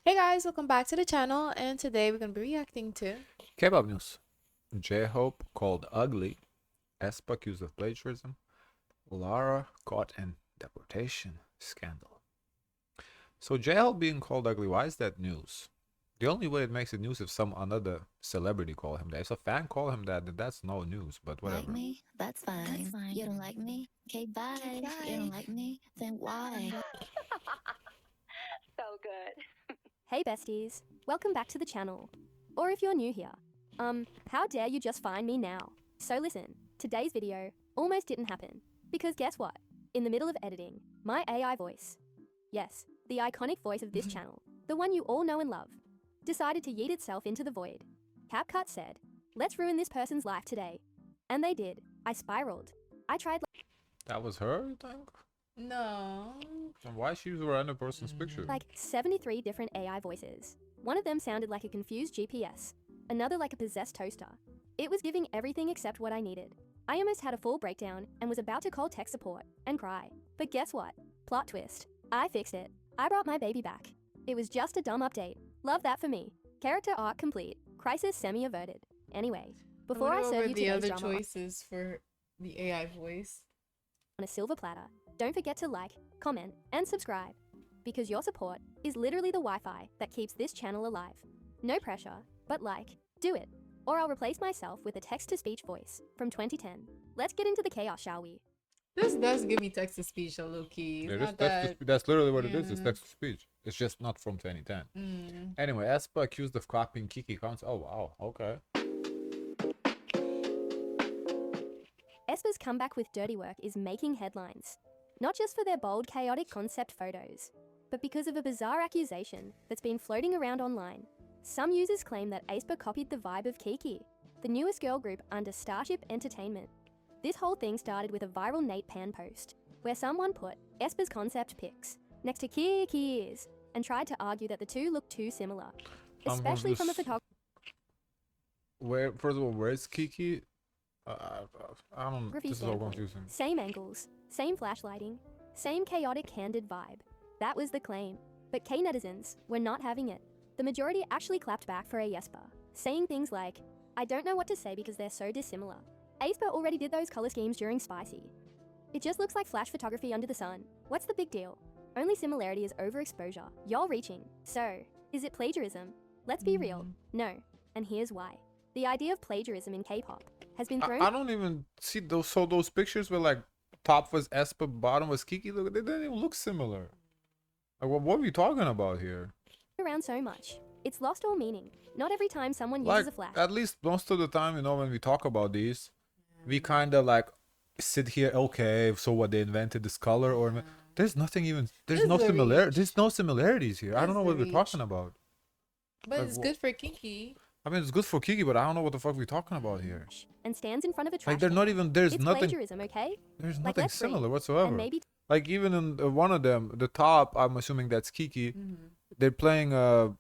Hey guys, welcome back to the channel, and today we're going to be reacting to K-pop news. JHope called ugly, aespa accused of plagiarism, Lara Caught in Deportation Scandal. So JHope being called ugly, why is that news? The only way it makes it news if some another celebrity call him that. If a fan call him that, then that's no news, but whatever. Like me? That's fine. You don't like me? Okay, bye. You don't like me? Then why? So good. Hey besties, welcome back to the channel. Or if you're new here, how dare you just find me now? So listen, today's video almost didn't happen. Because guess what? In the middle of editing, my AI voice, yes, the iconic voice of this channel, the one you all know and love, decided to yeet itself into the void. CapCut said, let's ruin this person's life today. And they did. I spiraled. I tried. That was her, you think? No. And why she use a random person's picture? Like 73 different AI voices. One of them sounded like a confused GPS, another like a possessed toaster. It was giving everything except what I needed. I almost had a full breakdown and was about to call tech support and cry. But guess what? Plot twist. I fixed it. I brought my baby back. It was just a dumb update. Love that for me. Character arc complete. Crisis semi-averted. Anyway, before I serve you the today's other drama choices for the AI voice. on a silver platter, don't forget to like, comment, and subscribe. Because your support is literally the Wi-Fi that keeps this channel alive. No pressure, but do it. Or I'll replace myself with a text-to-speech voice from 2010. Let's get into the chaos, shall we? This does give me text to speech, low key. Yeah, Not that. that's literally what it is. It's Yeah. text to speech. It's just not from 2010. Anyway, aespa accused of copying Kiki counts. Oh wow, okay. aespa's comeback with dirty work is making headlines. Not just for their bold, chaotic concept photos, but because of a bizarre accusation that's been floating around online. Some users claim that aespa copied the vibe of Kiki, the newest girl group under Starship Entertainment. This whole thing started with a viral Nate Pan post, where someone put aespa's concept pics next to Kiki's and tried to argue that the two look too similar, especially from a photographer. Where, first of all, where's Kiki? I don't. This is all confusing. Same angles, same flashlighting, same chaotic candid vibe. That was the claim. But K netizens were not having it. The majority actually clapped back for aespa, saying things like, I don't know what to say because they're so dissimilar. aespa already did those color schemes during Spicy. It just looks like flash photography under the sun. What's the big deal? Only similarity is overexposure. Y'all reaching. So, is it plagiarism? Let's be real. No. And here's why. The idea of plagiarism in K-pop has been thrown. I don't even see those. So those pictures were like top was aespa, bottom was Kiki. Look, they didn't even look similar. Like, what are we talking about here? Around so much. It's lost all meaning. Not every time someone Like, uses a flash. at least most of the time, you know, when we talk about these, we kind of like sit here. Okay, so what, they invented this color, or there's nothing even. There's no similarity. There's no similarities here. I don't know what we're talking about. But Like, it's good for Kiki. I mean, it's good for Kiki, but I don't know what the fuck we're talking about here. And stands in front of a trash Like, they're can. not even. There's It's nothing. plagiarism, okay? There's Like, nothing let's breathe. similar whatsoever. And maybe Like, even in one of them, the top, I'm assuming that's Kiki. They're playing a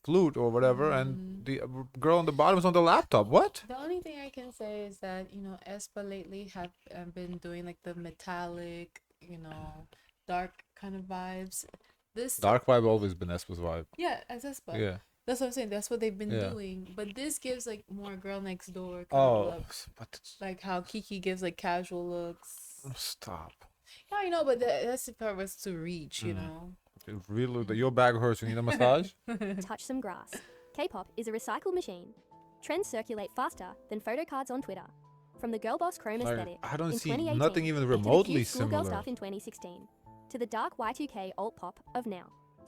flute or whatever, and the girl on the bottom is on the laptop. What? The only thing I can say is that, aespa lately have been doing like the metallic, dark kind of vibes. This Dark vibe always been aespa's vibe. Yeah, as aespa. Yeah. That's what I'm saying. That's what they've been Yeah. doing. But this gives like more girl next door kind of Oh, looks. but Like how Kiki gives like casual looks. stop. Yeah, I know, but that's the part was to reach, you know. It really, your back hurts. You need a massage. touch some grass. K-pop is a recycle machine. Trends circulate faster than photo cards on Twitter. From the girl boss chrome Like, aesthetic I don't in see 2018 nothing even to the remotely cute schoolgirl similar. stuff in 2016, to the dark Y2K alt pop of now.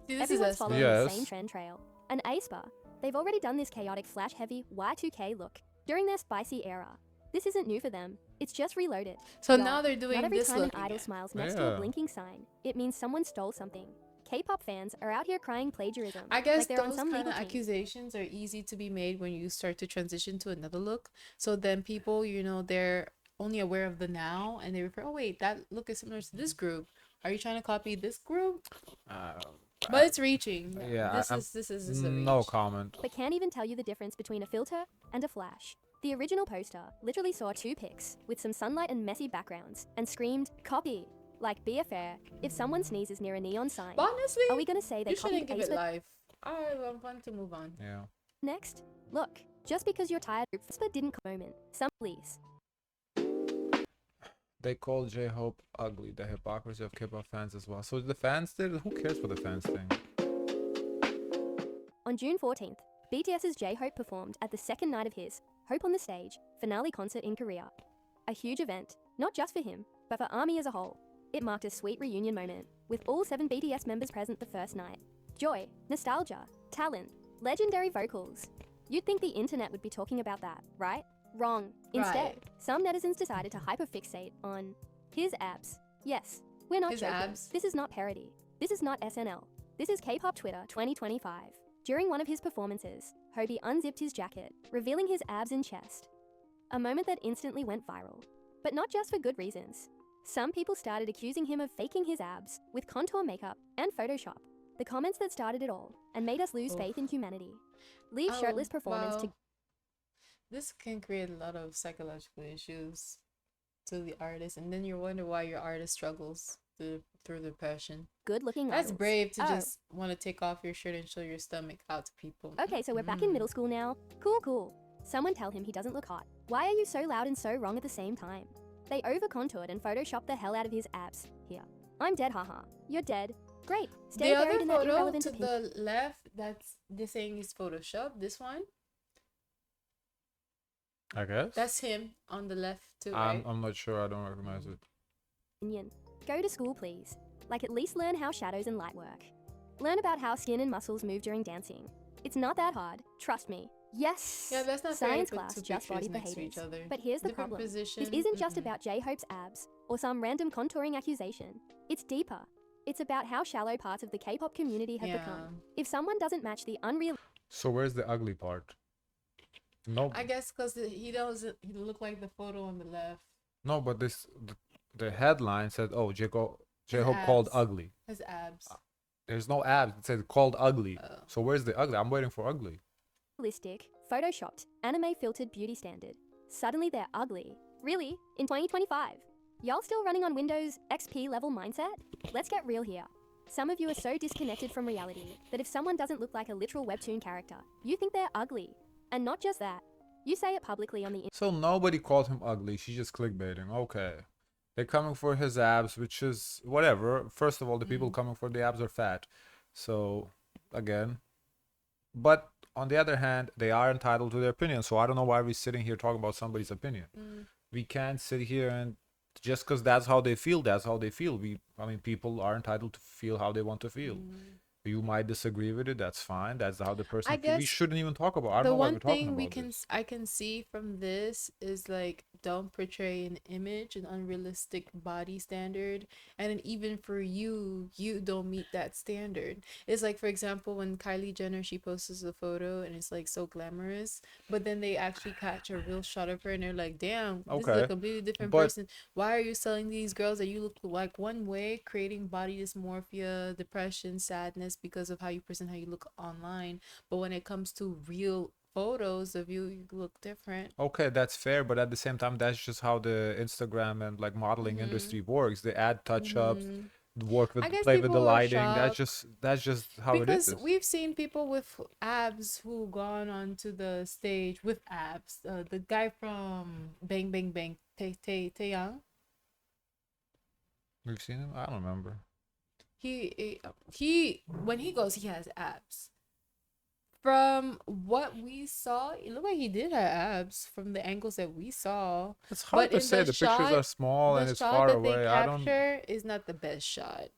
See, this Everyone's is following Yes. the same trend trail. And aespa, they've already done this chaotic flash-heavy Y2K look during their spicy era. This isn't new for them. It's just reloaded. So Y'all, now they're doing not every this time look an idol again. smiles next to Yeah. a blinking sign, it means someone stole something. K-pop fans are out here crying plagiarism. I guess like they're on those some kind legal of team. accusations are easy to be made when you start to transition to another look. So then people, they're only aware of the now, and they refer, oh wait, that look is similar to this group. Are you trying to copy this group? But it's reaching. Yeah, This is a no reach. comment. But can't even tell you the difference between a filter and a flash. The original poster literally saw two pics with some sunlight and messy backgrounds and screamed, copy. Like, be fair, if someone sneezes near a neon sign, But honestly, are we gonna say they you copied shouldn't give it aespa? life. Alright, well, I'm going to move on. Yeah. Next, look, just because you're tired, aespa didn't moment. Some police. They called JHope ugly. The hypocrisy of K-pop fans as well. So the fans did. Who cares for the fans thing? On June 14th, BTS's JHope performed at the second night of his Hope on the Stage finale concert in Korea. A huge event, not just for him, but for ARMY as a whole. It marked a sweet reunion moment, with all 7 BTS members present the first night. Joy, nostalgia, talent, legendary vocals. You'd think the internet would be talking about that, right? Wrong. Instead, Right. some netizens decided to hyperfixate on his abs. Yes, we're not His joking. abs? This is not parody. This is not SNL. This is K-pop Twitter 2025. During one of his performances, Hobie unzipped his jacket, revealing his abs and chest. A moment that instantly went viral. But not just for good reasons. Some people started accusing him of faking his abs with contour makeup and Photoshop. The comments that started it all and made us lose Oof. faith in humanity. Lee's Oh, shirtless performance to well, this can create a lot of psychological issues to the artist, and then you wonder why your artist struggles through depression. good-looking That's idols. brave to Oh. just want to take off your shirt and show your stomach out to people. Okay, so we're back in middle school now. Cool. Someone tell him he doesn't look hot. Why are you so loud and so wrong at the same time? They over-contoured and photoshopped the hell out of his abs. Here. I'm dead, haha. You're dead. Great. Stay The buried other in that photo irrelevant to opinion. the left, that's they're saying is Photoshop. This one, I guess. that's him on the left too, right? I'm not sure. I don't recognize it. Go to school, please. Like, at least learn how shadows and light work. Learn about how skin and muscles move during dancing. It's not that hard. Trust me. Yes. Yeah, that's not fair to Science put class two just pictures bodied the next to each haters. other. But here's the Different problem. position. This isn't just Mm-mm. about JHope's abs or some random contouring accusation. It's deeper. It's about how shallow parts of the K-pop community have become. If someone doesn't match the unreal So where's the ugly part? No, I guess because he doesn't. He look like the photo on the left. no, but the headline said, "Oh, JHope His called abs. ugly." His abs. There's no abs. It said called ugly. Oh. So where's the ugly? I'm waiting for ugly. realistic, photoshopped, anime-filtered beauty standard. Suddenly they're ugly. Really? In 2025? Y'all still running on Windows XP level mindset? Let's get real here. Some of you are so disconnected from reality that if someone doesn't look like a literal webtoon character, you think they're ugly. And not just that, you say it publicly on the So nobody called him ugly. She's just clickbaiting. Okay. They're coming for his abs, which is whatever. First of all, the people coming for the abs are fat. So, again. But on the other hand, they are entitled to their opinion. So I don't know why we're sitting here talking about somebody's opinion. We can't sit here and just because that's how they feel, that's how they feel. I mean, people are entitled to feel how they want to feel. You might disagree with it. That's fine. That's how the person I feels. We guess shouldn't even talk about. I don't The know why one we're talking thing we about can this. I can see from this is like don't portray an image, an unrealistic body standard, and then even for you don't meet that standard. It's like, for example, when Kylie Jenner, she posts a photo and it's like so glamorous, but then they actually catch a real shot of her and they're like, damn, this is Okay, a completely different but- person. Why are you selling these girls that you look like one way, creating body dysmorphia, depression, sadness because of how you present, how you look online, but when it comes to real photos of you, you look different. Okay, that's fair, but at the same time, that's just how the Instagram and like modeling industry works. They add touch-ups, work with, I guess play with the people are lighting. That's shocked just how it because is. we've seen people with abs who gone onto the stage with abs. The guy from Bang Bang Bang, Taeyang, We've seen him. I don't remember. he when he goes, he has abs. From what we saw, it looked like he did have abs from the angles that we saw. It's hard But to in say. the The pictures shot- are small and The it's shot far that they away. I don't. capture is not the best shot.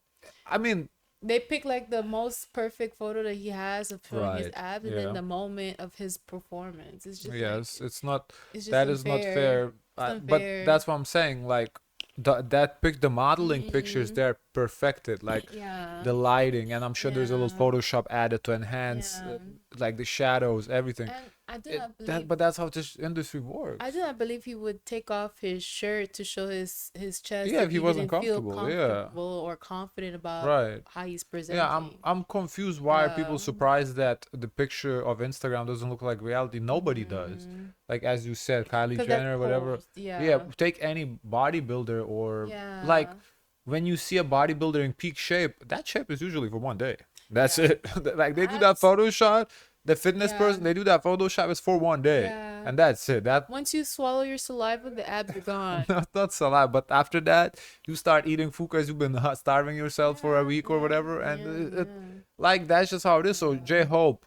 I mean, They pick like the most perfect photo that he has of showing his Right, abs, and yeah. then the moment of his performance. It's just yes, like, it's not. it's just That is not unfair. fair. But unfair. that's what I'm saying. Like the modeling pictures, they're perfected. Like Yeah. the lighting, and I'm sure there's a little Yeah. Photoshop added to enhance, Yeah. like the shadows, everything. And I do It- not believe. but that's how this industry works. I do not believe he would take off his shirt to show his chest. Yeah, if he wasn't didn't feel comfortable, yeah. comfortable or confident about Right. how he's presenting. Yeah, I'm confused why are people Yeah. surprised that the picture of Instagram doesn't look like reality. Nobody does. Like as you said, Kylie 'Cause that's Jenner, whatever. posed, yeah. Yeah, take any bodybuilder or like Yeah. when you see a bodybuilder in peak shape, that shape is usually for one day. That's Yeah. it. Like they do that photo shot. The fitness Yeah. person, they do that photo shot is for one day, Yeah. and that's it. That Once you swallow your saliva, the abs are gone. that's a lot. But after that, you start eating food because you've been starving yourself for a week or whatever, and like that's just how it is. So JHope,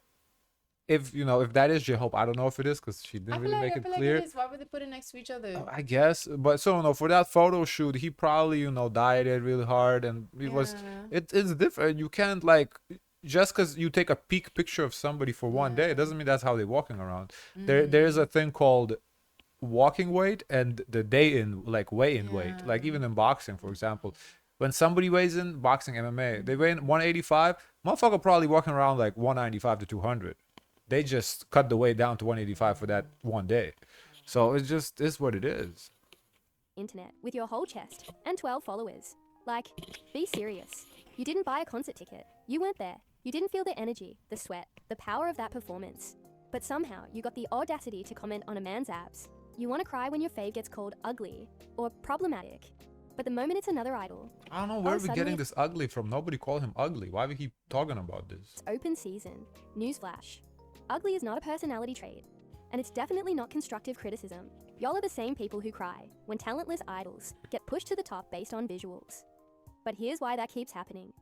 if you know if that is JHope, I don't know if it is because she I didn't feel really like make I it feel like clear. it is. Why would they put it next to each other? I guess, but so no, for that photo shoot, he probably dieted really hard, and it was it's different. You can't like just because you take a peak picture of somebody for one day, it doesn't mean that's how they're walking around. There's a thing called walking weight and the day in like weigh in weight. Like even in boxing, for example, when somebody weighs in boxing MMA, they weigh in 185. Motherfucker probably walking around like 195 to 200. They just cut the weight down to 185 for that one day. So it's just is what it is. Internet with your whole chest and 12 followers. Like, be serious. You didn't buy a concert ticket. You weren't there. You didn't feel the energy, the sweat, the power of that performance. But somehow you got the audacity to comment on a man's abs. You want to cry when your fave gets called ugly or problematic. But the moment it's another idol, I don't know where we're suddenly getting this ugly from. Nobody called him ugly. Why we keep talking about this? it's open season. Newsflash. Ugly is not a personality trait. And it's definitely not constructive criticism. Y'all are the same people who cry when talentless idols get pushed to the top based on visuals. But here's why that keeps happening.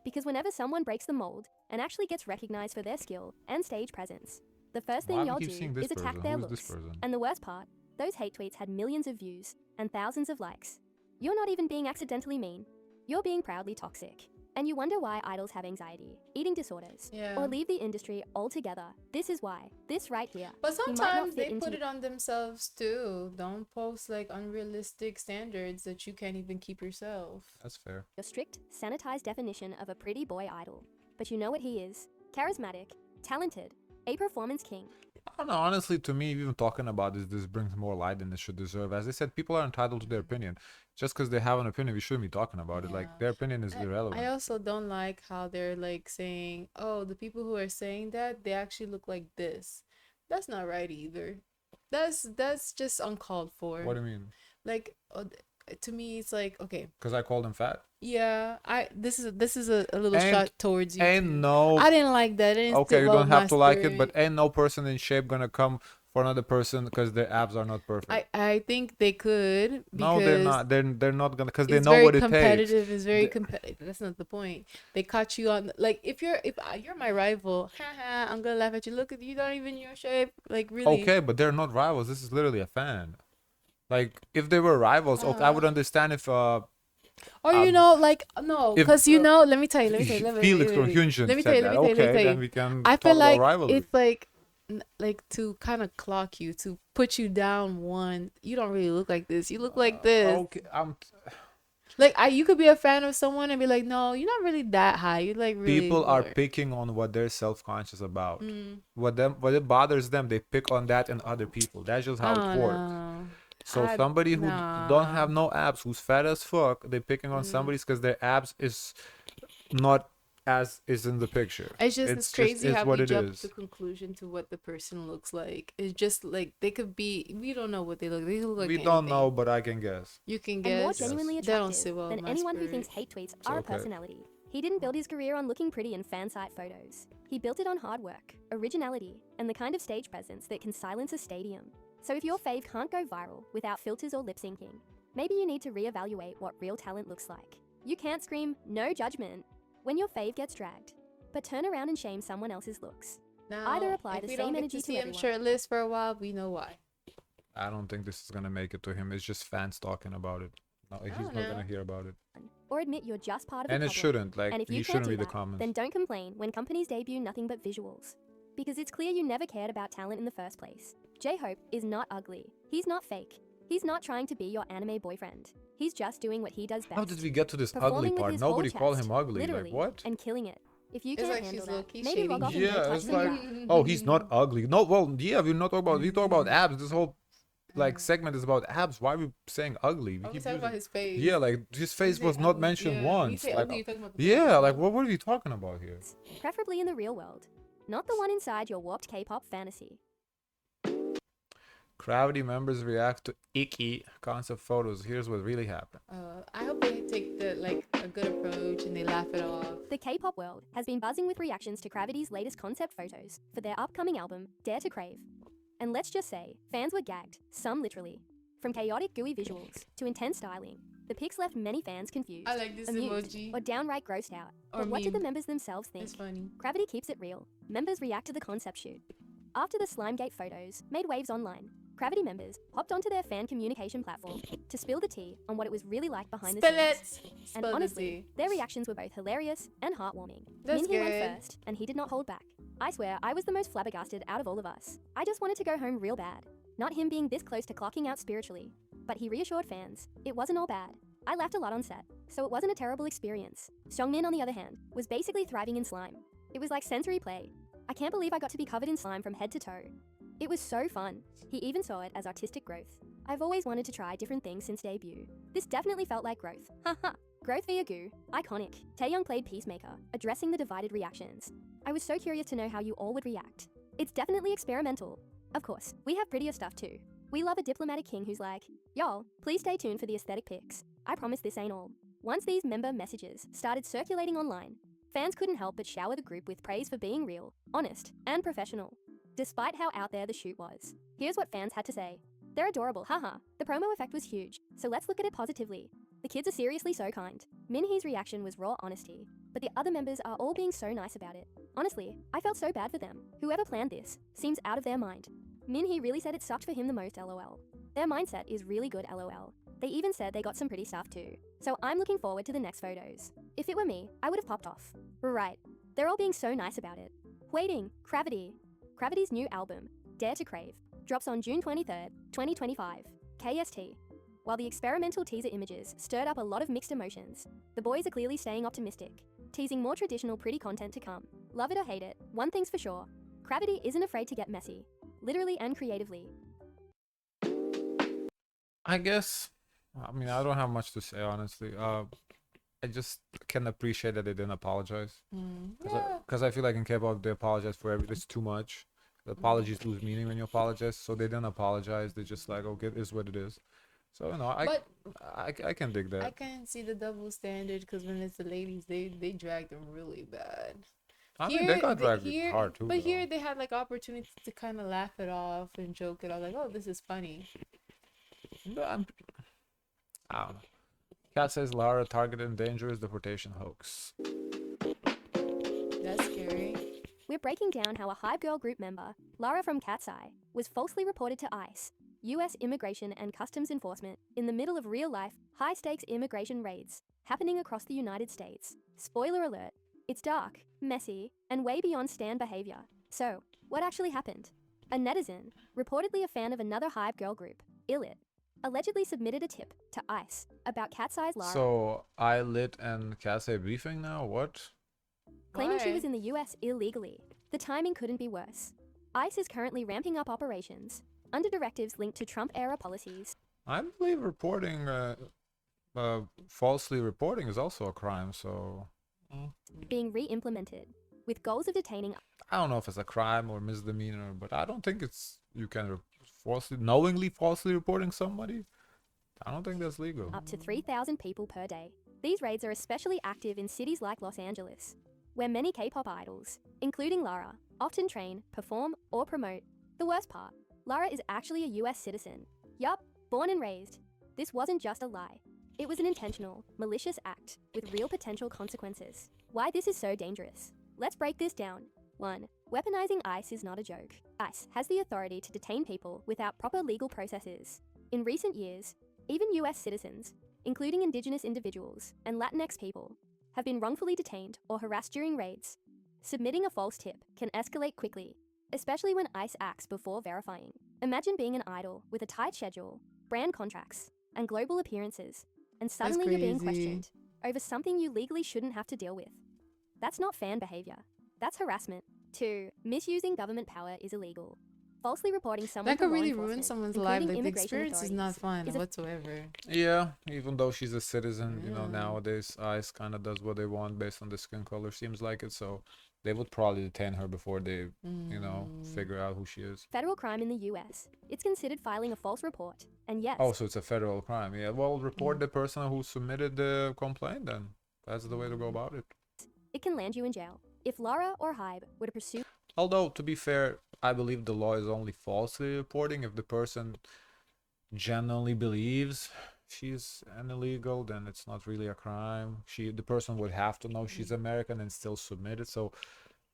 Because whenever someone breaks the mold and actually gets recognized for their skill and stage presence, the first thing Why we y'all keep do seeing this is attack person? their Who is this looks. person? And the worst part, those hate tweets had millions of views and thousands of likes. You're not even being accidentally mean. You're being proudly toxic. And you wonder why idols have anxiety, eating disorders, or leave the industry altogether. This is why. This right here. But You might not sometimes fit they into put it on themselves too. Don't post like unrealistic standards that you can't even keep yourself. That's fair. your strict, sanitized definition of a pretty boy idol. But you know what he is. Charismatic, talented, a performance king. I don't know. Honestly, to me, even talking about this brings more light than it should deserve. As I said, people are entitled to their opinion. Just because they have an opinion, we shouldn't be talking about it. Like their opinion is irrelevant. I also don't like how they're like saying, oh, the people who are saying that, they actually look like this. That's not right either. That's just uncalled for. What do you mean? Like to me it's like, okay, Because I called him fat. yeah, this is a little Ain't- shot towards you Ain't too. no. I didn't like that. It didn't Okay, sit you well don't with have my to like it, but spirit. ain't no person in shape gonna come for another person because their abs are not perfect. I think they could, No, they're because not. They're not gonna because they it's know very what it takes. competitive. It's very The- competitive. That's not the point. They caught you on, like, if you're my rival, haha, I'm gonna laugh at you. Look at you, not even your shape. Like, really. Okay, but they're not rivals. This is literally a fan. Like if they were rivals, okay, I would understand if Or you know, like, no, if, because let me tell you, let me tell you, Felix or Hyunjin let me tell said you, that. let me tell Okay, you. then we can I talk feel about like rivalry. it's like to kind of clock you, to put you down one. You don't really look like this. You look like this. Okay, Like, you could be a fan of someone and be like, no, you're not really that high. You're like really people are lower. picking on what they're self-conscious about. Mm. What it bothers them, they pick on that in other people. That's just how I it don't works. know. So I- somebody who don't have nah. no abs, who's fat as fuck, they're picking on somebody's because their abs is not as is in the picture. It's crazy how what we it jump is. to conclusion to what the person looks like. It's just like they could be. We don't know what they look. They look like We anything. don't know, but I can guess. You can And more guess. genuinely They don't attractive sit well than with my anyone who spirit. thinks hate tweets are okay. a personality. He didn't build his career on looking pretty in fan site photos. He built it on hard work, originality, and the kind of stage presence that can silence a stadium. So if your fave can't go viral without filters or lip syncing, maybe you need to reevaluate what real talent looks like. You can't scream, "No judgment," when your fave gets dragged, but turn around and shame someone else's looks. Now, Either apply if the we same don't get energy to to see him everyone. shirtless for a while, we know why. I don't think this is gonna make it to him. It's just fans talking about it. No, he's not know. gonna hear about it. Or admit you're just part of the And it problem. shouldn't. Like And if you you shouldn't can't do read the that, comments. then don't complain when companies debut nothing but visuals. Because it's clear you never cared about talent in the first place. JHope is not ugly. He's not fake. He's not trying to be your anime boyfriend. He's just doing what he does best. How did we get to this ugly performing with part? his Nobody whole called chest, him ugly. literally, Like what? and killing it. If you It's can't like handle she's that, low-key maybe shading log off you. and go Yeah, touch it's some like, grass. oh, he's not ugly. No, well, yeah, we're not talking about. We talk about abs. This whole like segment is about abs. Why are we saying ugly? We I was keep talking about using. his face. Yeah, like his face say was not ugly, mentioned yeah. When you once. say Like, ugly, you're talking about the yeah, face. like what are we talking about here? Preferably in the real world, not the one inside your warped K-pop fantasy. Gravity members react to icky concept photos. Here's what really happened. I hope they take a good approach and they laugh it off. The K-pop world has been buzzing with reactions to Gravity's latest concept photos for their upcoming album, Dare to Crave. And let's just say, fans were gagged, some literally. From chaotic gooey visuals to intense styling, the pics left many fans confused, I like this amused, emoji. or downright grossed out. Or But what did the meme. members themselves think? It's funny. Gravity keeps it real. Members react to the concept shoot. After the Slimegate photos made waves online, Gravity members hopped onto their fan communication platform to spill the tea on what it was really like behind Spill the it. scenes. And Spill the honestly, tea. their reactions were both hilarious and heartwarming. That's Minhee went good. first, and he did not hold back. I swear, I was the most flabbergasted out of all of us. I just wanted to go home real bad. Not him being this close to clocking out spiritually. But he reassured fans, it wasn't all bad. I laughed a lot on set, so it wasn't a terrible experience. Seongmin, on the other hand, was basically thriving in slime. It was like sensory play. I can't believe I got to be covered in slime from head to toe. It was so fun. He even saw it as artistic growth. I've always wanted to try different things since debut. This definitely felt like growth. Haha. Growth via goo. Iconic. Taeyoung played Peacemaker, addressing the divided reactions. I was so curious to know how you all would react. It's definitely experimental. Of course, we have prettier stuff too. We love a diplomatic king who's like, y'all, please stay tuned for the aesthetic pics. I promise this ain't all. Once these member messages started circulating online, fans couldn't help but shower the group with praise for being real, honest, and professional. Despite how out there the shoot was. Here's what fans had to say. They're adorable, haha. The promo effect was huge, so let's look at it positively. The kids are seriously so kind. Minhee's reaction was raw honesty, but the other members are all being so nice about it. Honestly, I felt so bad for them. Whoever planned this seems out of their mind. Minhee really said it sucked for him the most, lol. Their mindset is really good, lol. They even said they got some pretty stuff too. So I'm looking forward to the next photos. If it were me, I would have popped off. Right. They're all being so nice about it. Waiting, Gravity. Gravity's new album, Dare to Crave, drops on June 23rd, 2025, KST. While the experimental teaser images stirred up a lot of mixed emotions, the boys are clearly staying optimistic, teasing more traditional pretty content to come. Love it or hate it, one thing's for sure, Gravity isn't afraid to get messy, literally and creatively. I guess. I mean, I don't have much to say, honestly. I just can appreciate that they didn't apologize. Yeah. Because I feel like in K-pop, they apologize for everything. It's too much. The apologies lose meaning when you apologize. So they didn't apologize. They just like, okay, it is what it is. So, you know, But I can dig that. I can see the double standard because when it's the ladies, they drag them really bad. I mean, they got dragged hard too. But though. here they had like opportunity to kind of laugh it off and joke it off, like, oh, this is funny. But I don't know. Kat says Lara targeted and dangerous deportation hoax. That's scary. We're breaking down how a Hype Girl group member, Lara from Cat's Eye, was falsely reported to ICE, US Immigration and Customs Enforcement, in the middle of real-life, high-stakes immigration raids happening across the United States. Spoiler alert, it's dark, messy, and way beyond Stan behavior. So, what actually happened? A netizen, reportedly a fan of another Hype Girl group, Illit, allegedly submitted a tip to ICE about Cat's Eye's Lara, So, Lit and Kat say beefing now? What? claiming she Why? was in the US illegally. The timing couldn't be worse. ICE is currently ramping up operations under directives linked to Trump-era policies. I believe reporting, falsely reporting is also a crime, so Being re-implemented, with goals of detaining I don't know if it's a crime or misdemeanor, but I don't think it's you can knowingly falsely reporting somebody. I don't think that's legal. up to 3,000 people per day. These raids are especially active in cities like Los Angeles, where many K-pop idols, including Lara, often train, perform, or promote. The worst part, Lara is actually a US citizen. Yup, born and raised. This wasn't just a lie. It was an intentional, malicious act with real potential consequences. Why this is so dangerous? Let's break this down. 1. Weaponizing ICE is not a joke. ICE has the authority to detain people without proper legal processes. In recent years, even US citizens, including Indigenous individuals and Latinx people, have been wrongfully detained or harassed during raids. Submitting a false tip can escalate quickly, especially when ICE acts before verifying. Imagine being an idol with a tight schedule, brand contracts, and global appearances, and suddenly you're being crazy. questioned over something you legally shouldn't have to deal with. That's not fan behavior. That's harassment. 2. Misusing government power is illegal. Falsely reporting someone That to could law really ruin enforcement, someone's including life. Like the immigration experience is not authorities, fun is a whatsoever. Yeah, even though she's a citizen, you know, Yeah. nowadays ICE kind of does what they want based on the skin color. Seems like it. So they would probably detain her before they, figure out who she is. Federal crime in the US. It's considered filing a false report. And yes, Oh, so it's a federal crime. Yeah, well, report the person who submitted the complaint then. That's the way to go about it. it can land you in jail. If Lara or Hybe were to pursue Although, to be fair, I believe the law is only falsely reporting. If the person genuinely believes she's an illegal, then it's not really a crime. The person would have to know she's American and still submit it. So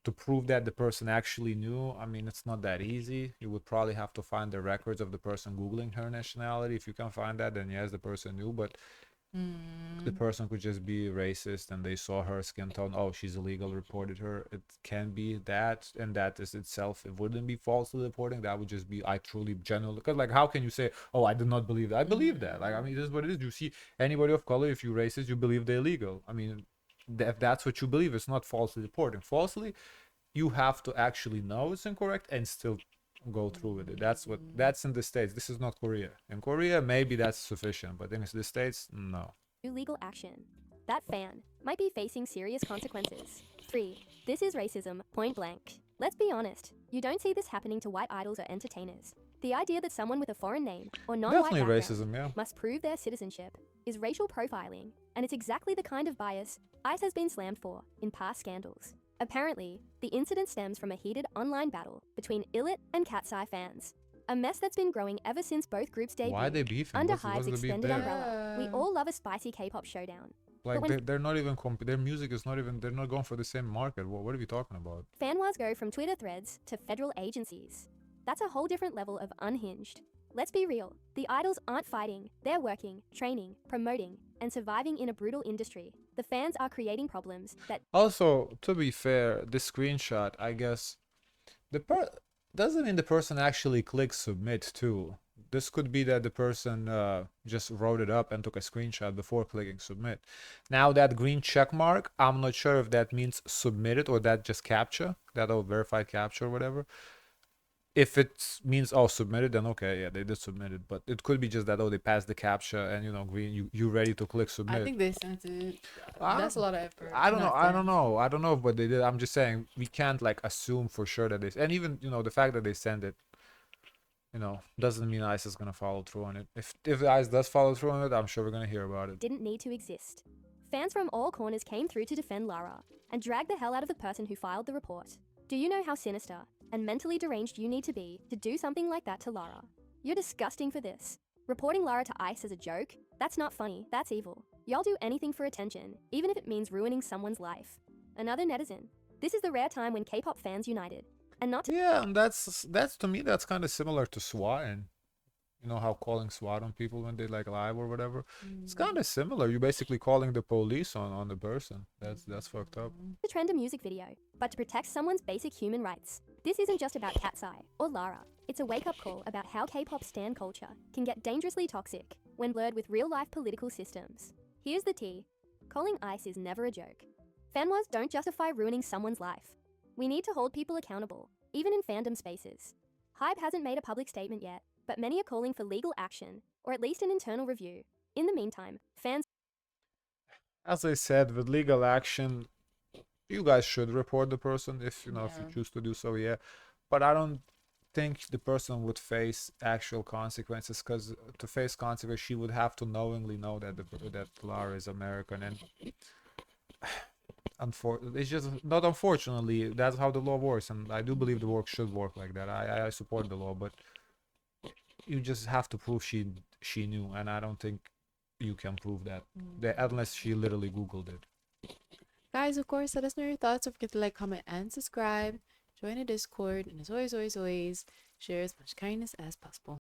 to prove that the person actually knew, I mean, it's not that easy. You would probably have to find the records of the person Googling her nationality. If you can find that, then yes, the person knew. But the person could just be racist and they saw her skin tone. Oh, she's illegal, reported her. It can be that, and that is itself, it wouldn't be falsely reporting. That would just be, I truly genuinely, because like, how can you say, oh, I did not believe that? I believe that. Like, I mean, this is what it is. You see anybody of color, if you're racist, you believe they're illegal. I mean, if that's what you believe, it's not falsely reporting. Falsely, you have to actually know it's incorrect and still go through with it. That's in the States. This is not Korea. In Korea, maybe that's sufficient, but in the States, no. legal action. That fan might be facing serious consequences. 3. This is racism, point blank. Let's be honest, you don't see this happening to white idols or entertainers. The idea that someone with a foreign name or non-white Definitely background racism, yeah. must prove their citizenship is racial profiling, and it's exactly the kind of bias ICE has been slammed for in past scandals. Apparently, the incident stems from a heated online battle between Illit and Cat's Eye fans. A mess that's been growing ever since both groups debuted. Why are they beefing? Under What's Hybe's the beef extended there? umbrella. We all love a spicy K-pop showdown. Like, when- they're not even their music is not even, they're not going for the same market. What are we talking about? Fan wars go from Twitter threads to federal agencies. That's a whole different level of unhinged. Let's be real, the idols aren't fighting, they're working, training, promoting, and surviving in a brutal industry. The fans are creating problems that Also, to be fair, the screenshot, I guess, doesn't mean the person actually clicks submit too. This could be that the person just wrote it up and took a screenshot before clicking submit. Now that green check mark, I'm not sure if that means submitted or that just captcha, that verified captcha or whatever. If it means submitted, then okay, yeah, they did submit it. But it could be just that they passed the captcha and green, you ready to click submit. I think they sent it. That's a lot of effort. I don't know what they did. I'm just saying we can't like assume for sure that and even the fact that they send it, doesn't mean ICE is gonna follow through on it. If ICE does follow through on it, I'm sure we're gonna hear about it. didn't need to exist. Fans from all corners came through to defend Lara and dragged the hell out of the person who filed the report. Do you know how sinister and mentally deranged you need to be to do something like that to Lara? You're disgusting for this. Reporting Lara to ICE as a joke? That's not funny, that's evil. Y'all do anything for attention, even if it means ruining someone's life. Another netizen. This is the rare time when K-pop fans united. And not to Yeah, and that's to me that's kind of similar to SWAT, and how calling SWAT on people when they like live or whatever. It's kind of similar. You're basically calling the police on the person. That's fucked up. trend a music video, but to protect someone's basic human rights. This isn't just about Cat's Eye or Lara. It's a wake-up call about how K-pop stan culture can get dangerously toxic when blurred with real-life political systems. Here's the tea. Calling ICE is never a joke. Fan wars don't justify ruining someone's life. We need to hold people accountable, even in fandom spaces. Hybe hasn't made a public statement yet, but many are calling for legal action, or at least an internal review. In the meantime, fans As I said, with legal action, you guys should report the person if if you choose to do so, yeah. But I don't think the person would face actual consequences, because to face consequences, she would have to knowingly know that that Lara is American, and it's just not, unfortunately, that's how the law works, and I do believe the work should work like that. I support the law, but you just have to prove she knew, and I don't think you can prove that unless she literally Googled it. Guys, of course, let us know your thoughts. Don't forget to like, comment, and subscribe. Join the Discord. And as always, share as much kindness as possible.